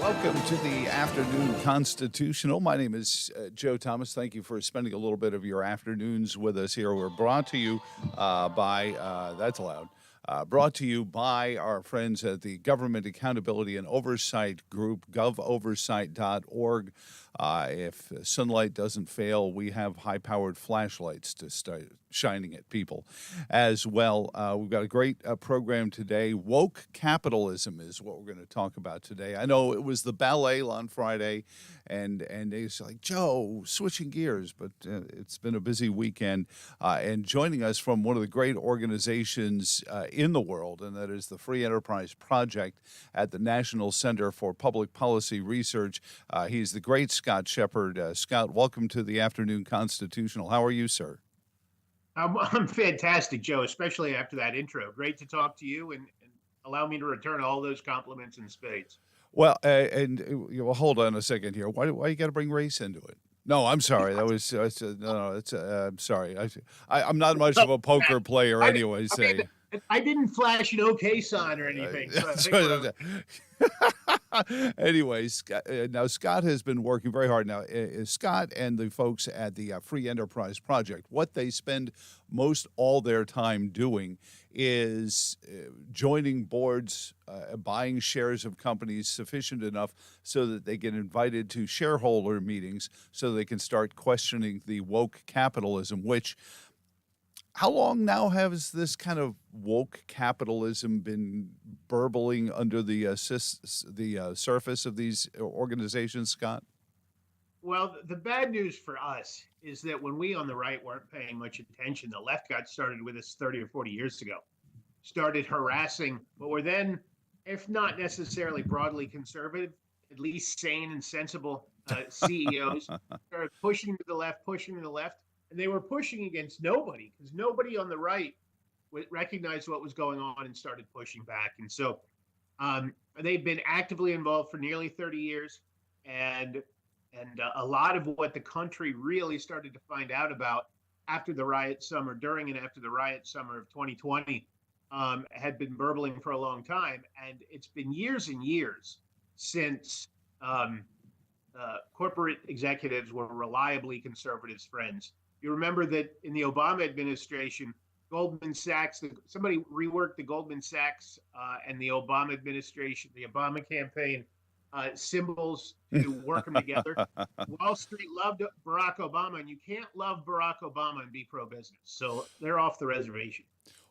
Welcome to the afternoon constitutional. My name is Joe Thomas. Thank you for spending a little bit of your afternoons with us here. We're brought to you that's loud, brought to you by our friends at the Government Accountability and Oversight Group, govoversight.org. If sunlight doesn't fail, we have high-powered flashlights to start shining at people as well. We've got a great program today. Woke capitalism is what we're going to talk about today. I know it was the ballet on Friday, and it's like, Joe, switching gears, but it's been a busy weekend. And joining us from one of the great organizations in the world, and that is the Free Enterprise Project at the National Center for Public Policy Research. He's the great Scott Shepard. Scott, welcome to the Afternoon Constitutional. How are you, sir? I'm fantastic, Joe, especially after that intro. Great to talk to you and allow me to return all those compliments in spades. Well, hold on a second here. Why you got to bring race into it? No, I'm sorry. That was no. I'm sorry. I'm not much of a poker player, anyway. I didn't flash an okay sign or anything. So I think Anyways, now Scott has been working very hard. Now, Scott and the folks at the Free Enterprise Project, what they spend most all their time doing is joining boards, buying shares of companies sufficient enough so that they get invited to shareholder meetings so they can start questioning the woke capitalism, which how long now has this kind of woke capitalism been burbling under the surface of these organizations, Scott? well, the bad news for us is that when we on the right weren't paying much attention, the left got started with us 30 or 40 years ago, started harassing what were then, if not necessarily broadly conservative, at least sane and sensible CEOs, started pushing to the left, and they were pushing against nobody because nobody on the right recognized what was going on and started pushing back. And so they've been actively involved for nearly 30 years, and a lot of what the country really started to find out about after the riot summer, during and after the riot summer of 2020, had been burbling for a long time. And it's been years and years since corporate executives were reliably conservatives' friends. You remember that in the Obama administration, Goldman Sachs, somebody reworked the Goldman Sachs and the Obama administration, the Obama campaign symbols to work them together. Wall Street loved Barack Obama, and you can't love Barack Obama and be pro-business. So they're off the reservation.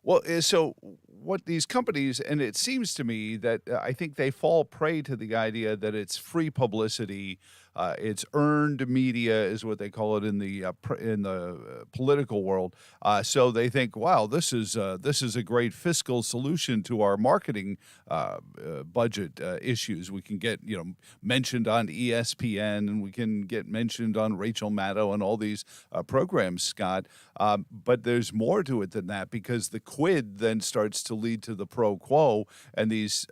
Well, so what these companies, and it seems to me that I think they fall prey to the idea that it's free publicity, it's earned media, is what they call it in the political world. So they think, wow, this is a great fiscal solution to our marketing budget issues. We can get mentioned on ESPN, and we can get mentioned on Rachel Maddow and all these programs, Scott. But there's more to it than that, because the quid then starts to lead to the pro quo, and these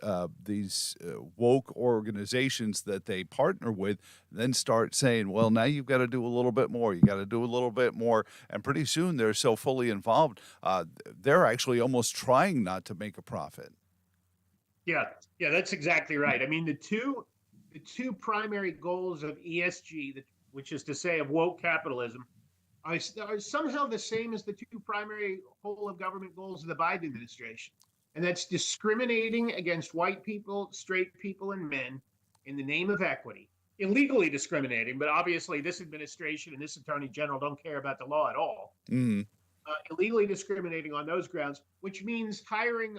woke organizations that they partner with then start saying, well, now you've got to do a little bit more. You got to do a little bit more. And pretty soon they're so fully involved, they're actually almost trying not to make a profit. Yeah, that's exactly right. I mean, the two primary goals of ESG, which is to say of woke capitalism, are somehow the same as the two primary whole of government goals of the Biden administration. And that's discriminating against white people, straight people, and men in the name of equity. Illegally discriminating, but obviously this administration and this attorney general don't care about the law at all. Mm. Illegally discriminating on those grounds, which means hiring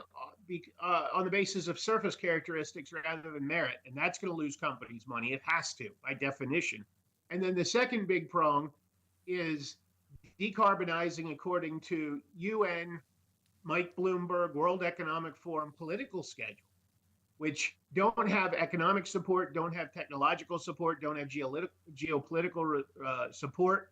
on the basis of surface characteristics rather than merit. And that's going to lose companies money. It has to, by definition. And then the second big prong is decarbonizing according to UN, Mike Bloomberg, World Economic Forum political schedule, which don't have economic support, don't have technological support, don't have geopolitical support,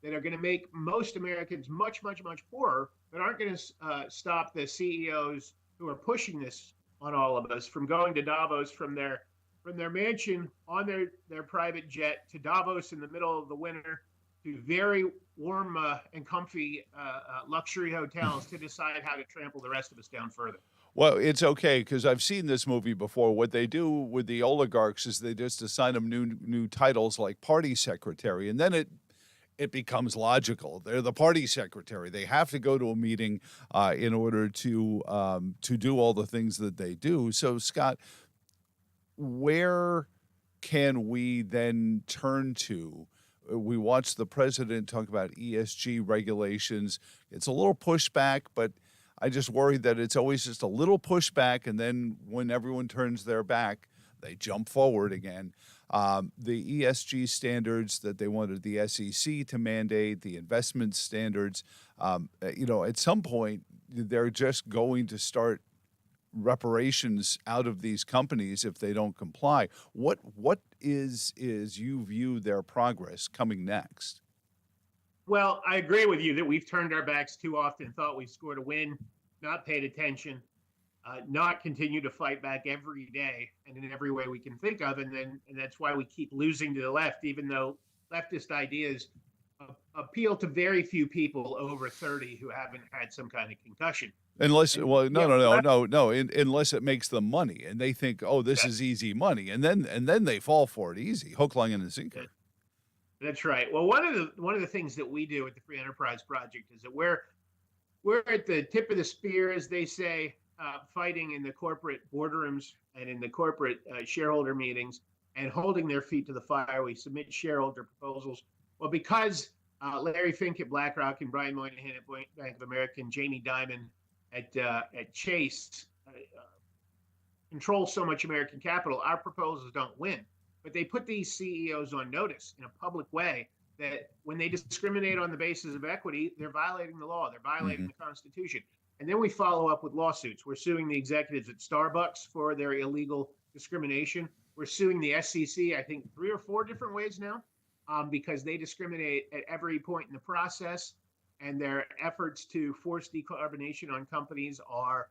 that are going to make most Americans much, much, much poorer, but aren't going to stop the CEOs who are pushing this on all of us from going to Davos from their mansion on their private jet to Davos in the middle of the winter, to very warm and comfy luxury hotels to decide how to trample the rest of us down further. Well, it's okay because I've seen this movie before. What they do with the oligarchs is they just assign them new titles like party secretary, and then it becomes logical. They're the party secretary. They have to go to a meeting in order to do all the things that they do. So, Scott, where can we then turn to? We watched the president talk about ESG regulations. It's a little pushback, but I just worry that it's always just a little pushback, and then when everyone turns their back, they jump forward again. The ESG standards that they wanted the SEC to mandate, the investment standards, at some point, they're just going to start reparations out of these companies if they don't comply. What is you view their progress coming next? Well, I agree with you that we've turned our backs too often, thought we scored a win, not paid attention, not continue to fight back every day and in every way we can think of, and that's why we keep losing to the left, even though leftist ideas appeal to very few people over 30 who haven't had some kind of concussion. Unless, And well, yeah, no, unless it makes them money, and they think, oh, this is easy money, and then they fall for it easy, hook, line, and sinker. that's right. Well, one of the things that we do at the Free Enterprise Project is that we're at the tip of the spear, as they say, fighting in the corporate boardrooms and in the corporate shareholder meetings and holding their feet to the fire. We submit shareholder proposals. Well, because Larry Fink at BlackRock and Brian Moynihan at Bank of America and Jamie Dimon at Chase control so much American capital, our proposals don't win. But they put these CEOs on notice in a public way that when they discriminate on the basis of equity, they're violating the law, they're violating the Constitution. And then we follow up with lawsuits. We're suing the executives at Starbucks for their illegal discrimination. We're suing the SEC, I think, 3 or 4 different ways now, because they discriminate at every point in the process, and their efforts to force decarbonation on companies are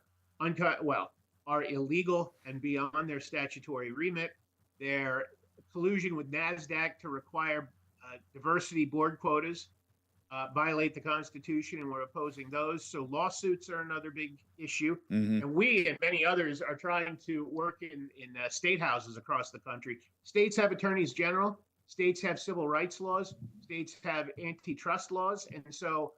illegal and beyond their statutory remit. Their collusion with NASDAQ to require diversity board quotas violate the Constitution, and we're opposing those. So lawsuits are another big issue. And we and many others are trying to work in state houses across the country. States have attorneys general. States have civil rights laws. States have antitrust laws. And so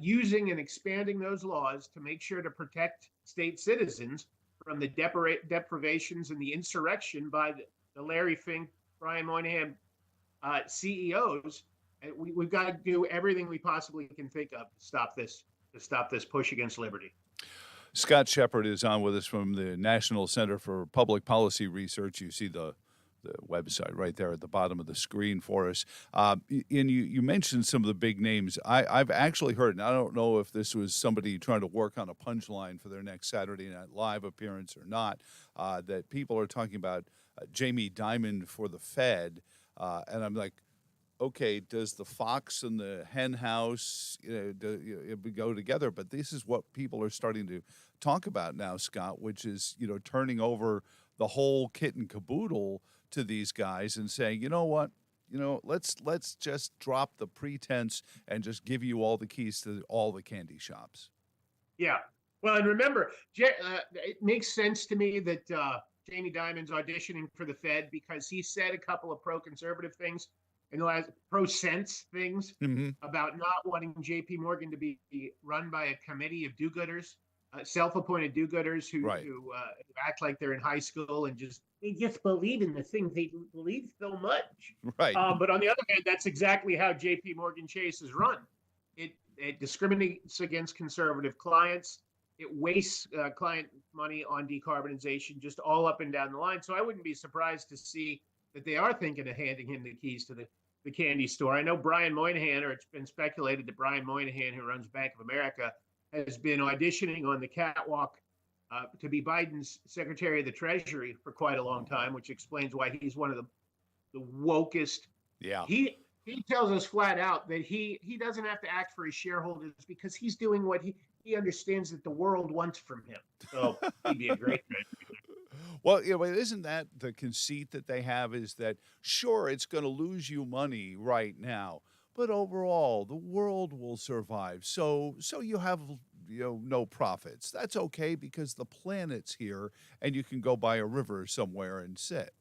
using and expanding those laws to make sure to protect state citizens from the deprivations and the insurrection by the Larry Fink, Brian Moynihan CEOs, we've got to do everything we possibly can think of to stop this push against liberty. Scott Shepard is on with us from the National Center for Public Policy Research. You see the website right there at the bottom of the screen for us. And you mentioned some of the big names. I've actually heard, and I don't know if this was somebody trying to work on a punchline for their next Saturday Night Live appearance or not, that people are talking about Jamie Dimon for the Fed. And I'm like, okay, does the fox and the hen house go together? But this is what people are starting to talk about now, Scott, which is, turning over the whole kit and caboodle to these guys and saying, you know what, let's just drop the pretense and just give you all the keys to all the candy shops. Yeah. Well, and remember, it makes sense to me that Jamie Dimon's auditioning for the Fed because he said a couple of pro-conservative things in the last pro-sense things about not wanting JP Morgan to be run by a committee of do-gooders, self-appointed do-gooders who act like they're in high school and they just believe in the things they believe so much. Right. But on the other hand, that's exactly how JP Morgan Chase is run. It discriminates against conservative clients. It wastes client money on decarbonization, just all up and down the line. So I wouldn't be surprised to see that they are thinking of handing him the keys to the candy store. I know Brian Moynihan, or it's been speculated that Brian Moynihan, who runs Bank of America, has been auditioning on the catwalk to be Biden's Secretary of the Treasury for quite a long time, which explains why he's one of the wokest. Yeah. He tells us flat out that he doesn't have to act for his shareholders because he's doing what he understands that the world wants from him. So he'd be a great treasury. Well, but isn't that the conceit that they have, is that, sure, it's going to lose you money right now, but overall, the world will survive. So you have no profits. That's okay because the planet's here and you can go by a river somewhere and sit.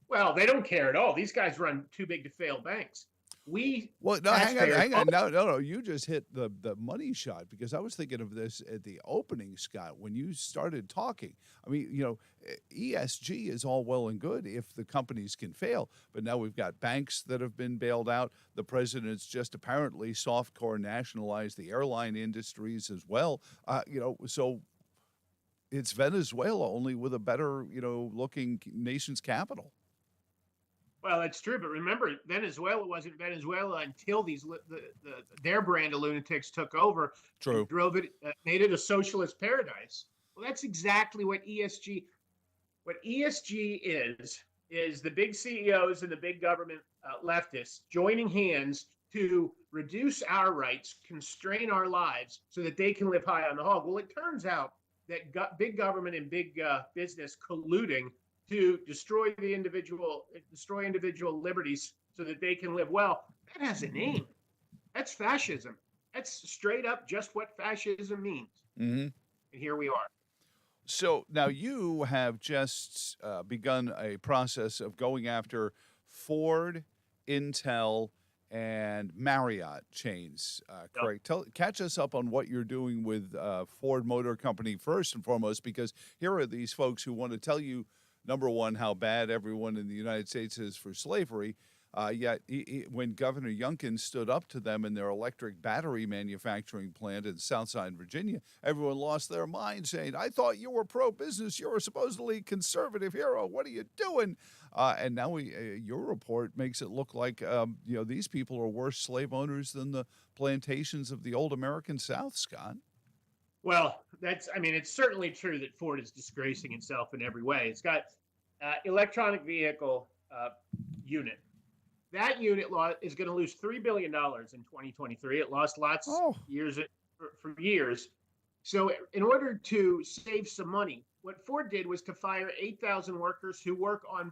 Well, they don't care at all. These guys run too big to fail banks. We Well, no, taxpayers. hang on. No, no, no. You just hit the money shot because I was thinking of this at the opening, Scott, when you started talking. I mean, ESG is all well and good if the companies can fail, but now we've got banks that have been bailed out. The president's just apparently softcore nationalized the airline industries as well. So it's Venezuela only with a better, looking nation's capital. Well, that's true, but remember, Venezuela wasn't Venezuela until their brand of lunatics took over, True. and drove it, made it a socialist paradise. Well, that's exactly what ESG. What ESG is the big CEOs and the big government leftists joining hands to reduce our rights, constrain our lives, so that they can live high on the hog. Well, it turns out that big government and big business colluding to destroy individual liberties so that they can live well. That has a name. That's fascism. That's straight up just what fascism means. Mm-hmm. And here we are. So now you have just begun a process of going after Ford, Intel, and Marriott chains, correct? Catch us up on what you're doing with Ford Motor Company first and foremost, because here are these folks who want to tell you, number one, how bad everyone in the United States is for slavery. Yet when Governor Youngkin stood up to them in their electric battery manufacturing plant in Southside Virginia, everyone lost their mind saying, I thought you were pro-business. You're a supposedly conservative hero. What are you doing? And now your report makes it look like, these people are worse slave owners than the plantations of the old American South, Scott. Well, it's certainly true that Ford is disgracing itself in every way. It's got electronic vehicle unit. That unit is going to lose $3 billion in 2023. It lost lots years for years. So in order to save some money, what Ford did was to fire 8,000 workers who work on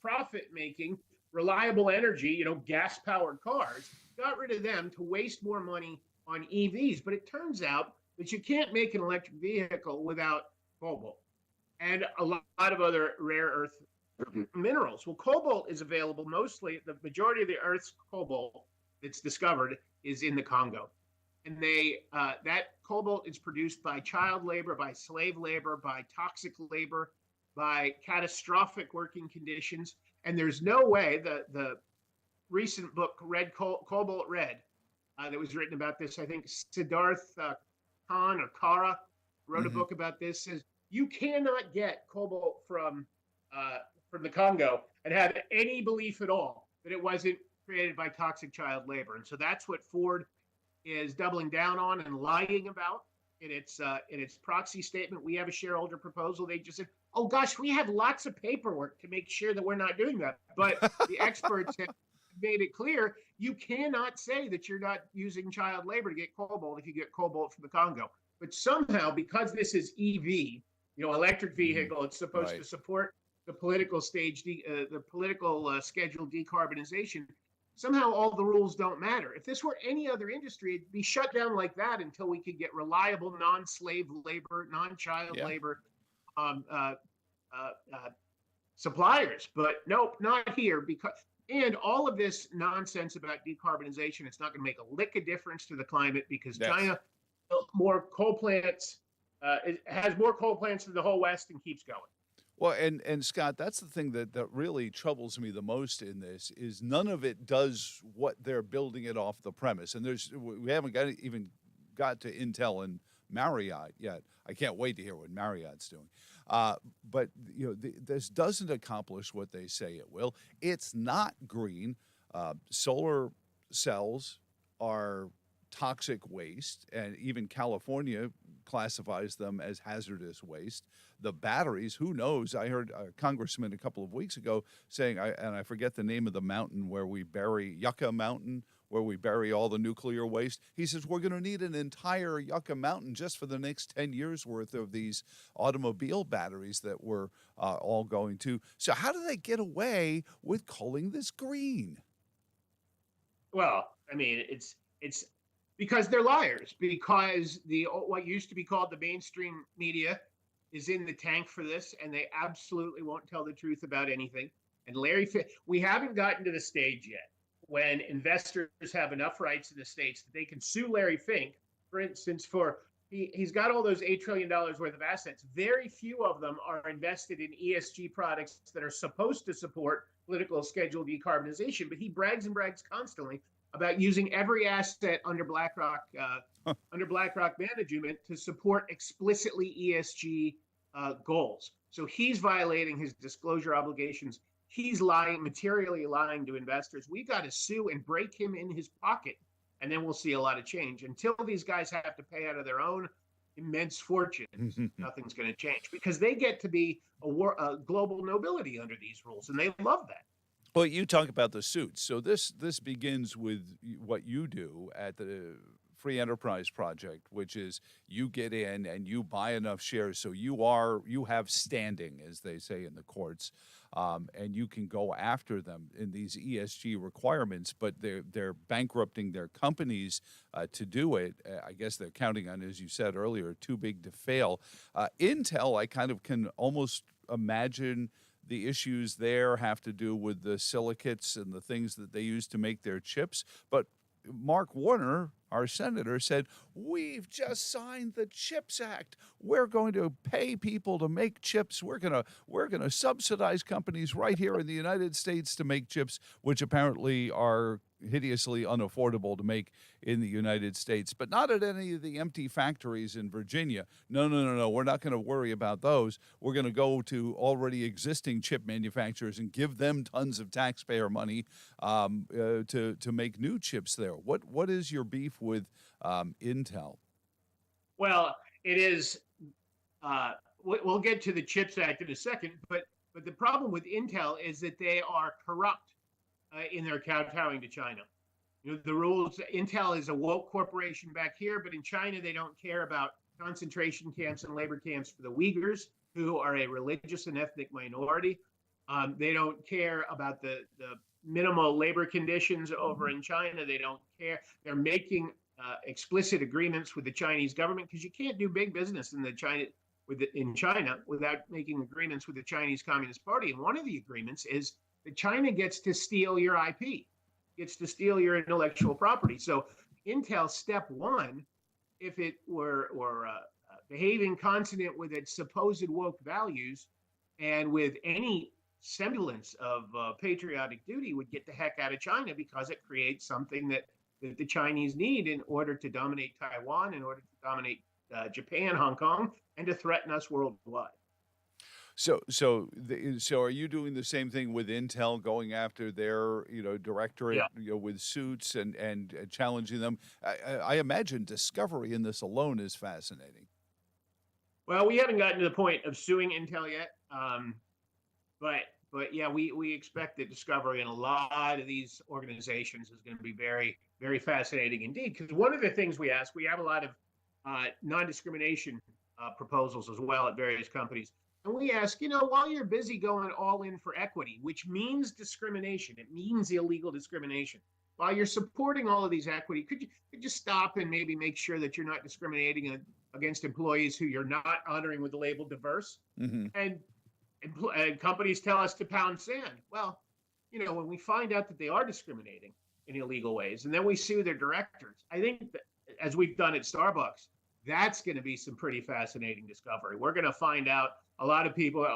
profit-making, reliable energy, gas-powered cars, got rid of them to waste more money on EVs. But it turns out that you can't make an electric vehicle without cobalt and a lot of other rare earth minerals. Well, cobalt is available mostly, the majority of the Earth's cobalt that's discovered is in the Congo. And that cobalt is produced by child labor, by slave labor, by toxic labor, by catastrophic working conditions. And there's no way the recent book, Cobalt Red, that was written about this, I think Siddharth Khan or Kara wrote a book about this, says you cannot get cobalt from the Congo and have any belief at all that it wasn't created by toxic child labor. And so that's what Ford is doubling down on and lying about in its proxy statement. We have a shareholder proposal. They just said, oh gosh, we have lots of paperwork to make sure that we're not doing that. But the experts have made it clear you cannot say that you're not using child labor to get cobalt if you get cobalt from the Congo. But somehow, because this is EV, electric vehicle, it's supposed to support the political scheduled decarbonization. Somehow all the rules don't matter. If this were any other industry, it'd be shut down like that until we could get reliable non-slave labor, non-child labor suppliers. But nope, not here. And all of this nonsense about decarbonization, it's not going to make a lick of difference to the climate because China built more coal plants, it has more coal plants than the whole West and keeps going. Well, and Scott, that's the thing that really troubles me the most in this is none of it does what they're building it off the premise. And we haven't even got to Intel and Marriott yet. I can't wait to hear what Marriott's doing. But this doesn't accomplish what they say it will. It's not green. Solar cells are toxic waste, and even California classifies them as hazardous waste. The batteries, who knows? I heard a congressman a couple of weeks ago saying, and I forget the name of the mountain where we bury, Yucca Mountain, where we bury all the nuclear waste. He says, we're going to need an entire Yucca Mountain just for the next 10 years worth of these automobile batteries that we're all going to. So how do they get away with calling this green? Well, I mean, it's Because they're liars. Because the what used to be called the mainstream media is in the tank for this, and they absolutely won't tell the truth about anything. And we haven't gotten to the stage yet when investors have enough rights in the states that they can sue Larry Fink, for instance, for he's got all those $8 trillion worth of assets. Very few of them are invested in ESG products that are supposed to support political schedule decarbonization. But he brags and brags constantly about using every asset under BlackRock management to support explicitly ESG goals. So he's violating his disclosure obligations. He's lying, materially lying to investors. We got to sue and break him in his pocket, and then we'll see a lot of change. Until these guys have to pay out of their own immense fortunes, nothing's going to change because they get to be a global nobility under these rules, and they love that. Well, you talk about the suits. So this begins with what you do at the Free Enterprise Project, which is you get in and you buy enough shares so you have standing, as they say in the courts, and you can go after them in these ESG requirements. But they're bankrupting their companies to do it. I guess they're counting on, as you said earlier, too big to fail. Intel, I kind of can almost imagine the issues there have to do with the silicates and the things that they use to make their chips. But Mark Warner, our senator, said, we've just signed the CHIPS Act. We're going to pay people to make chips. We're gonna subsidize companies right here in the United States to make chips, which apparently are hideously unaffordable to make in the United States, but not at any of the empty factories in Virginia. No. We're not going to worry about those. We're going to go to already existing chip manufacturers and give them tons of taxpayer money to make new chips there. What is your beef with Intel? Well, it is. We'll get to the CHIPS Act in a second, but the problem with Intel is that they are corrupt in their kowtowing to China. You know, the rules, Intel is a woke corporation back here, but in China, they don't care about concentration camps and labor camps for the Uyghurs, who are a religious and ethnic minority. They don't care about the minimal labor conditions over in China. They don't care. They're making explicit agreements with the Chinese government because you can't do big business in China without making agreements with the Chinese Communist Party. And one of the agreements is that China gets to steal your IP, gets to steal your intellectual property. So Intel, step one, if it were behaving consonant with its supposed woke values and with any semblance of patriotic duty, would get the heck out of China because it creates something that the Chinese need in order to dominate Taiwan, in order to dominate Japan, Hong Kong, and to threaten us worldwide. So are you doing the same thing with Intel, going after their directorate with suits and challenging them? I imagine discovery in this alone is fascinating. Well, we haven't gotten to the point of suing Intel yet, but yeah, we expect that discovery in a lot of these organizations is going to be very, very fascinating indeed. Because one of the things we ask, we have a lot of non-discrimination proposals as well at various companies. And we ask, while you're busy going all in for equity, which means discrimination, it means illegal discrimination. While you're supporting all of these equity, could you stop and maybe make sure that you're not discriminating against employees who you're not honoring with the label diverse? Mm-hmm. And companies tell us to pound sand. Well, when we find out that they are discriminating in illegal ways, and then we sue their directors, I think that, as we've done at Starbucks, that's going to be some pretty fascinating discovery. We're going to find out a lot of people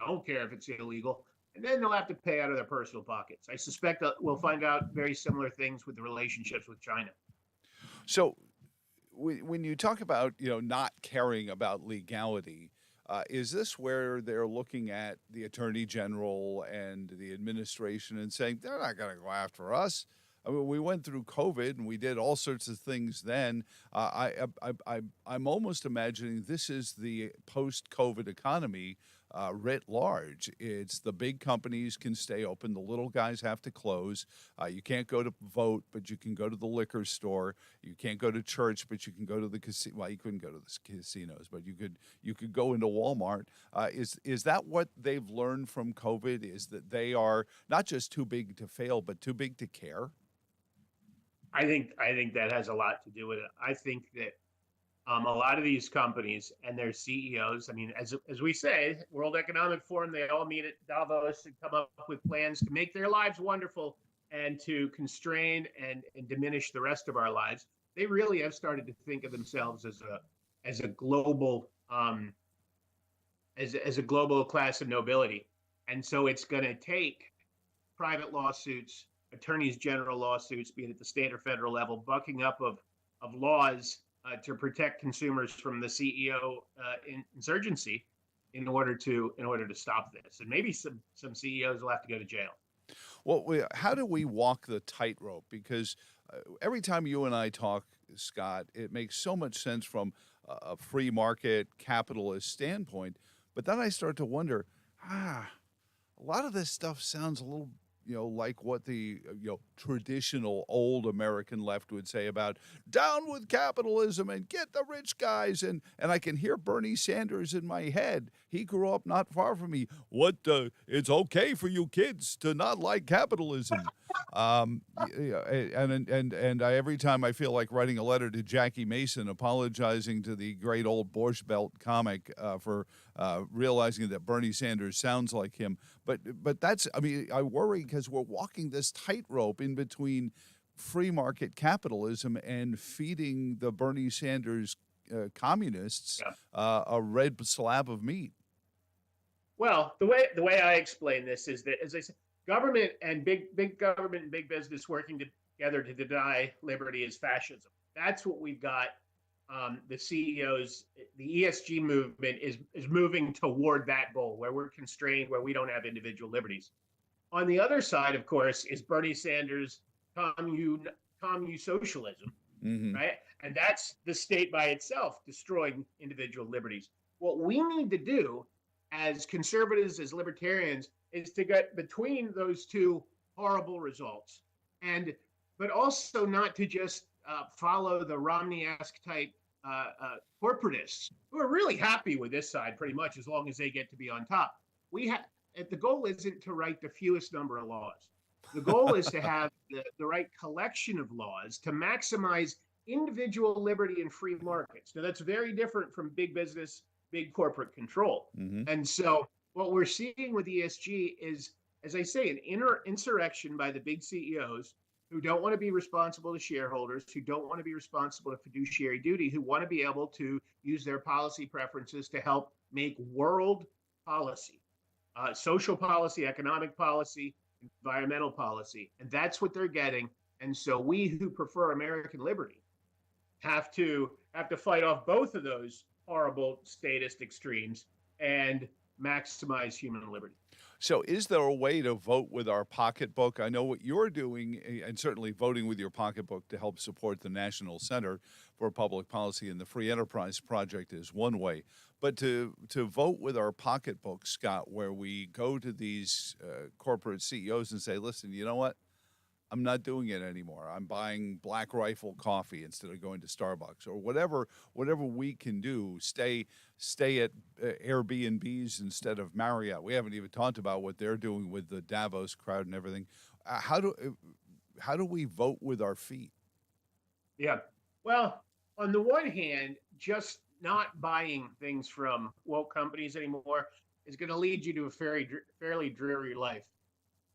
don't care if it's illegal, and then they'll have to pay out of their personal pockets. I suspect that we'll find out very similar things with the relationships with China. So when you talk about, not caring about legality, is this where they're looking at the Attorney General and the administration and saying, they're not going to go after us? I mean, we went through COVID and we did all sorts of things then. I'm almost imagining this is the post-COVID economy writ large. It's the big companies can stay open. The little guys have to close. You can't go to vote, but you can go to the liquor store. You can't go to church, but you can go to the casino. Well, you couldn't go to the casinos, but you could go into Walmart. Is that what they've learned from COVID? Is that they are not just too big to fail, but too big to care? I think that has a lot to do with it. I think that a lot of these companies and their CEOs, I mean, as we say, World Economic Forum, they all meet at Davos and come up with plans to make their lives wonderful and to constrain and diminish the rest of our lives. They really have started to think of themselves as a global as a global class of nobility, and so it's going to take private lawsuits, attorneys general lawsuits, be it at the state or federal level, bucking up of laws to protect consumers from the CEO insurgency in order to stop this. And maybe some CEOs will have to go to jail. Well, how do we walk the tightrope? Because every time you and I talk, Scott, it makes so much sense from a free market capitalist standpoint. But then I start to wonder, a lot of this stuff sounds a little, like what the traditional old American left would say about down with capitalism and get the rich guys. And I can hear Bernie Sanders in my head. He grew up not far from me. It's okay for you kids to not like capitalism. And every time I feel like writing a letter to Jackie Mason apologizing to the great old Borscht Belt comic for realizing that Bernie Sanders sounds like him. But I worry because we're walking this tightrope in between free market capitalism and feeding the Bernie Sanders communists a red slab of meat. Well, the way I explain this is that, as I said, government and big government and big business working together to deny liberty is fascism. That's what we've got. The CEOs, the ESG movement is moving toward that goal where we're constrained, where we don't have individual liberties. On the other side, of course, is Bernie Sanders' commune socialism, right? And that's the state by itself destroying individual liberties. What we need to do as conservatives, as libertarians, is to get between those two horrible results, but also not to just follow the Romney-esque type corporatists who are really happy with this side pretty much as long as they get to be on top. The goal isn't to write the fewest number of laws. The goal is to have the right collection of laws to maximize individual liberty and free markets. Now, that's very different from big business, big corporate control. And so what we're seeing with ESG is, as I say, an insurrection by the big CEOs who don't want to be responsible to shareholders, who don't want to be responsible to fiduciary duty, who want to be able to use their policy preferences to help make world policy, social policy, economic policy, environmental policy. And that's what they're getting. And so we who prefer American liberty have to fight off both of those horrible statist extremes and maximize human liberty. So is there a way to vote with our pocketbook? I know what you're doing, and certainly voting with your pocketbook to help support the National Center for Public Policy and the Free Enterprise Project is one way. But to vote with our pocketbook, Scott, where we go to these corporate CEOs and say, listen, you know what? I'm not doing it anymore. I'm buying Black Rifle coffee instead of going to Starbucks, or whatever we can do. Stay at Airbnbs instead of Marriott. We haven't even talked about what they're doing with the Davos crowd and everything. How do we vote with our feet? Yeah. Well, on the one hand, just not buying things from woke companies anymore is going to lead you to a fairly dreary life.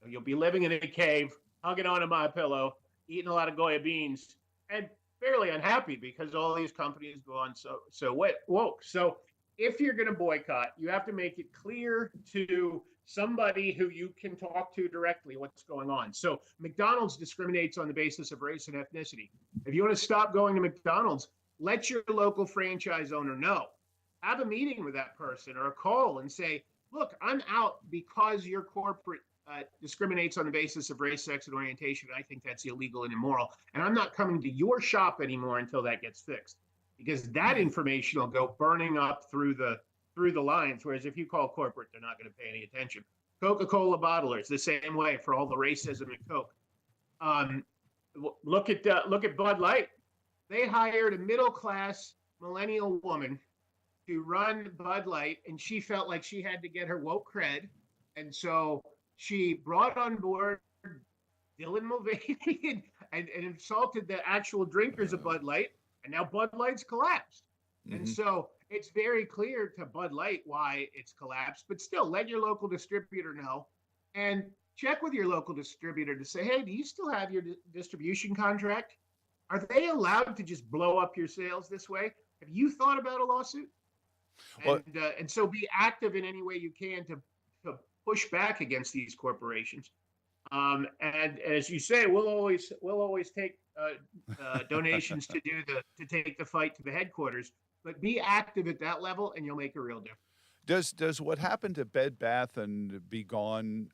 You'll be living in a cave, hugging onto my pillow, eating a lot of Goya beans, and fairly unhappy because all these companies go on so woke. So if you're going to boycott, you have to make it clear to somebody who you can talk to directly what's going on. So McDonald's discriminates on the basis of race and ethnicity. If you want to stop going to McDonald's, let your local franchise owner know. Have a meeting with that person or a call and say, look, I'm out because your corporate discriminates on the basis of race, sex, and orientation. I think that's illegal and immoral. And I'm not coming to your shop anymore until that gets fixed, because that information will go burning up through the lines. Whereas if you call corporate, they're not going to pay any attention. Coca-Cola bottlers, the same way for all the racism in Coke. Look at Bud Light. They hired a middle-class millennial woman to run Bud Light, and she felt like she had to get her woke cred. And so she brought on board Dylan Mulvaney and insulted the actual drinkers of Bud Light, and now Bud Light's collapsed. And hmm so it's very clear to Bud Light why it's collapsed, but still let your local distributor know and check with your local distributor to say, hey, do you still have your distribution contract? Are they allowed to just blow up your sales this way? Have you thought about a lawsuit? Well, And so be active in any way you can to push back against these corporations. And as you say, we'll always take donations to take the fight to the headquarters. But be active at that level, and you'll make a real difference. does what happened to Bed Bath and Be Gone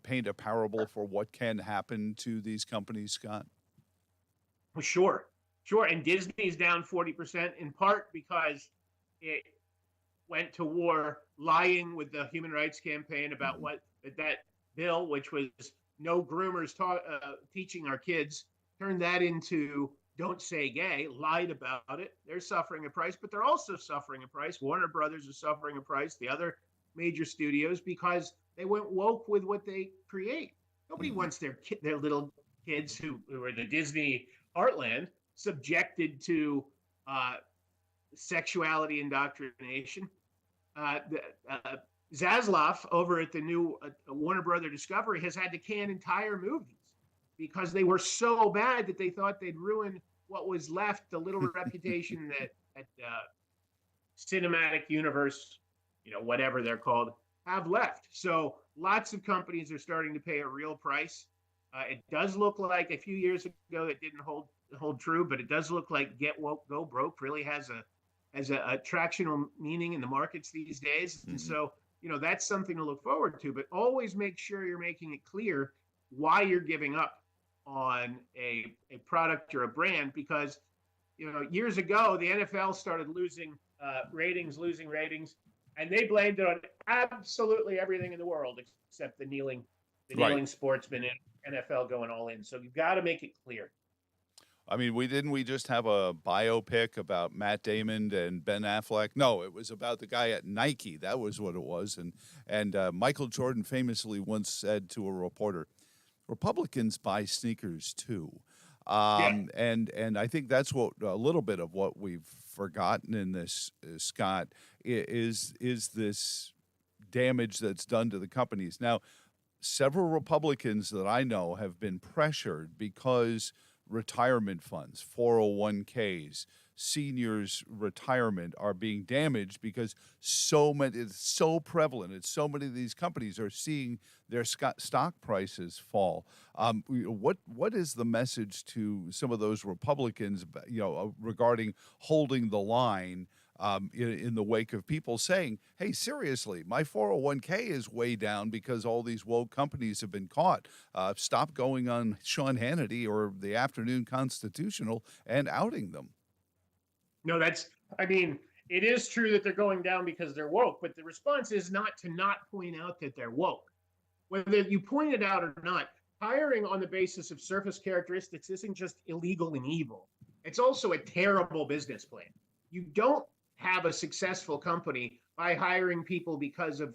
paint a parable for what can happen to these companies, Scott? Well, sure, sure. And Disney's down 40% in part because it went to war lying with the Human Rights Campaign about hmm what that bill, which was no groomers teaching our kids, turned that into don't say gay, lied about it. They're suffering a price, but they're also suffering a price. Warner Brothers is suffering a price, the other major studios, because they went woke with what they create. Nobody hmm wants their little kids who are the Disney heartland subjected to uh, sexuality indoctrination. Uh, Zaslav over at the new Warner Brother Discovery has had to can entire movies because they were so bad that they thought they'd ruin what was left, the little reputation that cinematic universe, whatever they're called, have left. So lots of companies are starting to pay a real price. It does look like a few years ago it didn't hold true, but it does look like get woke, go broke really has a attractional meaning in the markets these days. And hmm so, that's something to look forward to, but always make sure you're making it clear why you're giving up on a product or a brand, because, years ago, the NFL started losing ratings, and they blamed it on absolutely everything in the world except the Right. kneeling sportsman in NFL going all in. So you've got to make it clear. I mean, we just have a biopic about Matt Damon and Ben Affleck? No, it was about the guy at Nike. That was what it was. And Michael Jordan famously once said to a reporter, "Republicans buy sneakers too." Yeah. And I think that's what a little bit of what we've forgotten in this, Scott, is this damage that's done to the companies. Now, several Republicans that I know have been pressured because retirement funds, 401ks, seniors' retirement are being damaged because it's so prevalent. It's so many of these companies are seeing their stock prices fall. What is the message to some of those Republicans, regarding holding the line? In the wake of people saying, hey, seriously, my 401k is way down because all these woke companies have been caught. Stop going on Sean Hannity or the Afternoon Constitutional and outing them. No, I mean, it is true that they're going down because they're woke, but the response is not to not point out that they're woke. Whether you point it out or not, hiring on the basis of surface characteristics isn't just illegal and evil. It's also a terrible business plan. You don't have a successful company by hiring people because of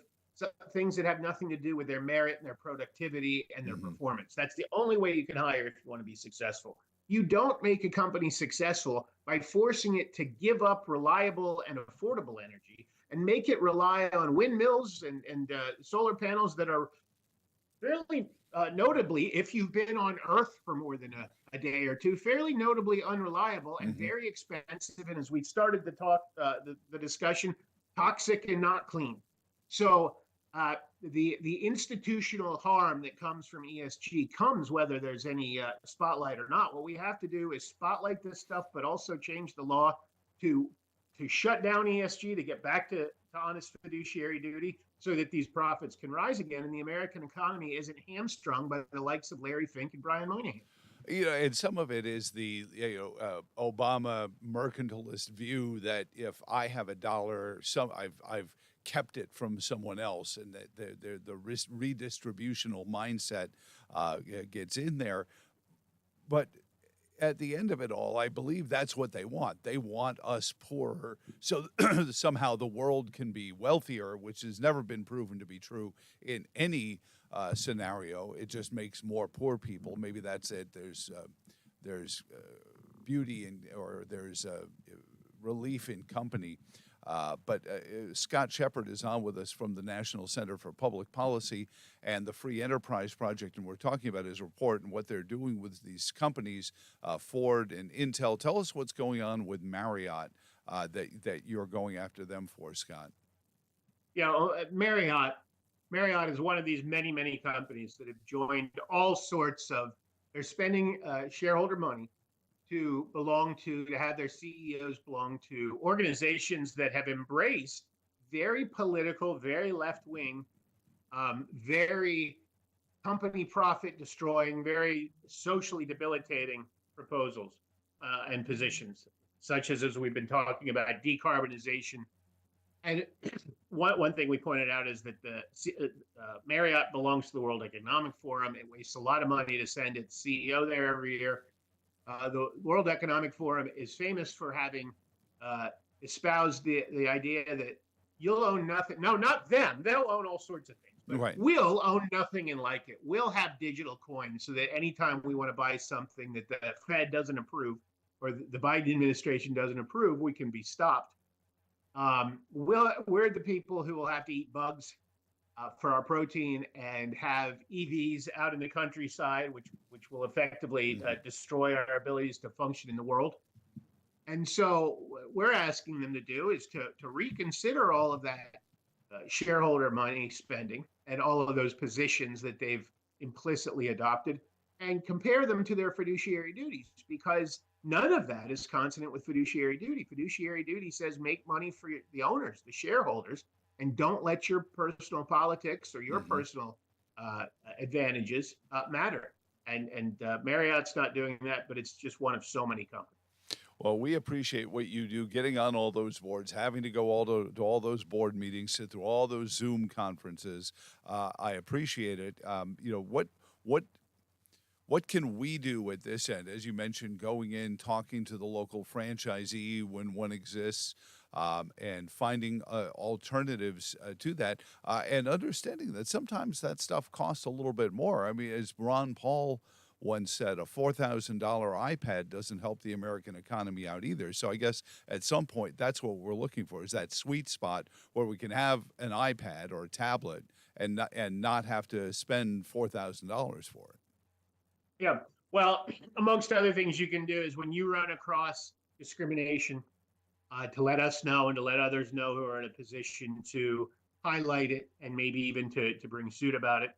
things that have nothing to do with their merit and their productivity and their hmm performance. That's the only way you can hire if you want to be successful. You don't make a company successful by forcing it to give up reliable and affordable energy and make it rely on windmills and solar panels that are fairly notably, if you've been on Earth for more than a day or two, fairly notably unreliable and hmm very expensive. And as we started the discussion, toxic and not clean. So the institutional harm that comes from ESG comes whether there's any spotlight or not. What we have to do is spotlight this stuff, but also change the law to shut down ESG, to get back to honest fiduciary duty, so that these profits can rise again and the American economy isn't hamstrung by the likes of Larry Fink and Brian Moynihan. And some of it is the Obama mercantilist view that if I have a dollar, I've kept it from someone else, and that the redistributional mindset gets in there. But at the end of it all, I believe that's what they want. They want us poorer, so somehow the world can be wealthier, which has never been proven to be true in any scenario. It just makes more poor people. Maybe that's it. There's beauty in, or there's relief in company. But Scott Shepard is on with us from the National Center for Public Policy and the Free Enterprise Project, and we're talking about his report and what they're doing with these companies, Ford and Intel. Tell us what's going on with Marriott that you're going after them for, Scott. Yeah, Marriott is one of these many companies that have joined all sorts of. They're spending shareholder money to have their CEOs belong to organizations that have embraced very political, very left-wing, very company profit destroying, very socially debilitating proposals and positions, such as we've been talking about decarbonization. And one thing we pointed out is that the Marriott belongs to the World Economic Forum. It wastes a lot of money to send its CEO there every year. The World Economic Forum is famous for having espoused the idea that you'll own nothing. No, not them. They'll own all sorts of things. But Right. We'll own nothing and like it. We'll have digital coins so that anytime we want to buy something that the Fed doesn't approve or the Biden administration doesn't approve, we can be stopped. We're the people who will have to eat bugs for our protein and have EVs out in the countryside, which will effectively destroy our abilities to function in the world. And so what we're asking them to do is to reconsider all of that shareholder money spending and all of those positions that they've implicitly adopted and compare them to their fiduciary duties, because none of that is consonant with fiduciary duty. Fiduciary duty says make money for the owners, the shareholders, and don't let your personal politics or your personal advantages matter. And Marriott's not doing that, but it's just one of so many companies. Well, we appreciate what you do, getting on all those boards, having to go to all those board meetings, sit through all those Zoom conferences. I appreciate it. What can we do at this end? As you mentioned, going in, talking to the local franchisee when one exists, and finding alternatives to that, and understanding that sometimes that stuff costs a little bit more. I mean, as Ron Paul once said, a $4,000 iPad doesn't help the American economy out either. So I guess at some point, that's what we're looking for, is that sweet spot where we can have an iPad or a tablet and not have to spend $4,000 for it. Yeah. Well, amongst other things you can do is when you run across discrimination, to let us know and to let others know who are in a position to highlight it and maybe even to bring suit about it.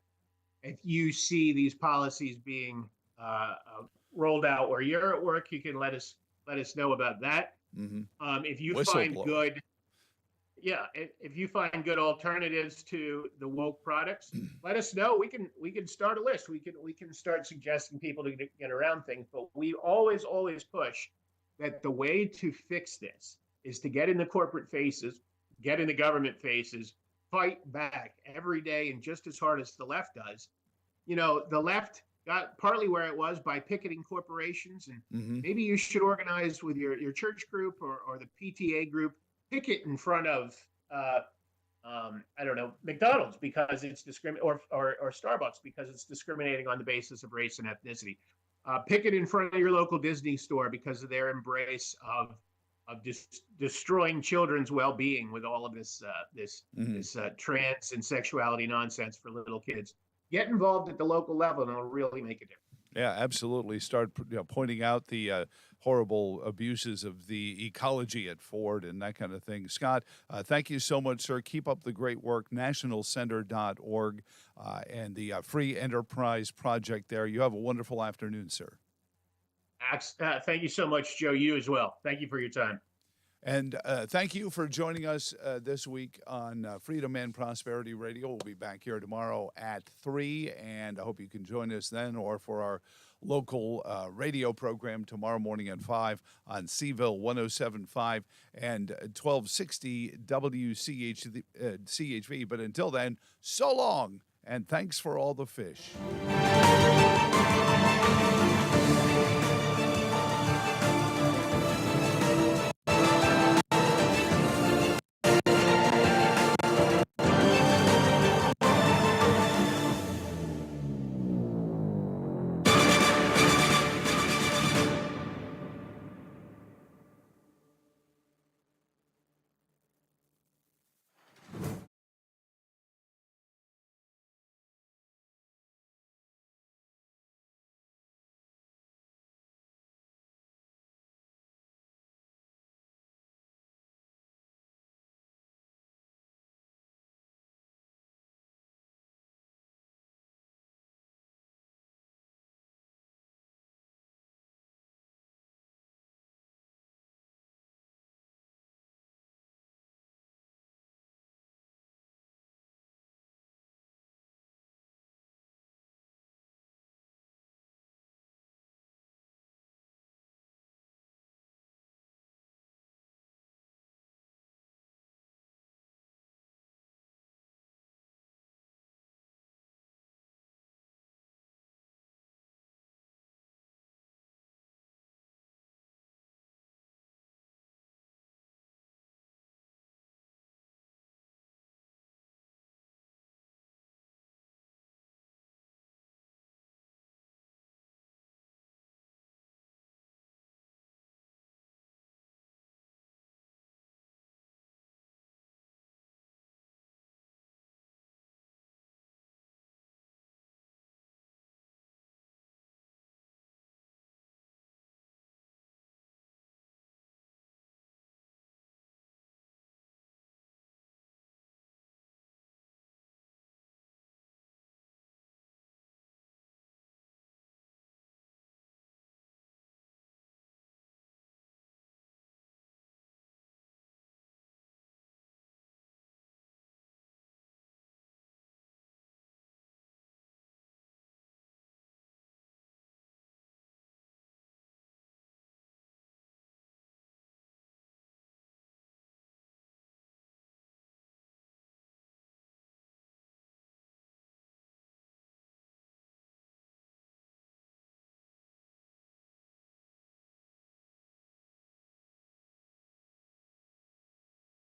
If you see these policies being rolled out where you're at work, you can let us know about that. If you find good, if you find good alternatives to the woke products, let us know. We can start a list. We can start suggesting people to get around things. But we always push that the way to fix this is to get in the corporate faces, get in the government faces, fight back every day and just as hard as the left does. You know, the left got partly where it was by picketing corporations, and maybe you should organize with your church group or the PTA group, picket in front of I don't know, McDonald's because it's or Starbucks because it's discriminating on the basis of race and ethnicity. Picket in front of your local Disney store because of their embrace of destroying children's well-being with all of this trans and sexuality nonsense for little kids. Get involved at the local level, and it'll really make a difference. Yeah, absolutely. Start pointing out the horrible abuses of the ecology at Ford and that kind of thing. Scott, thank you so much, sir. Keep up the great work. nationalcenter.org and the Free Enterprise Project there. You have a wonderful afternoon, sir. Thank you so much, Joe. You as well. Thank you for your time. And thank you for joining us this week on Freedom and Prosperity Radio. We'll be back here tomorrow at 3, and I hope you can join us then, or for our local radio program tomorrow morning at 5 on Seville 107.5 and 1260 WCHV. But until then, so long, and thanks for all the fish.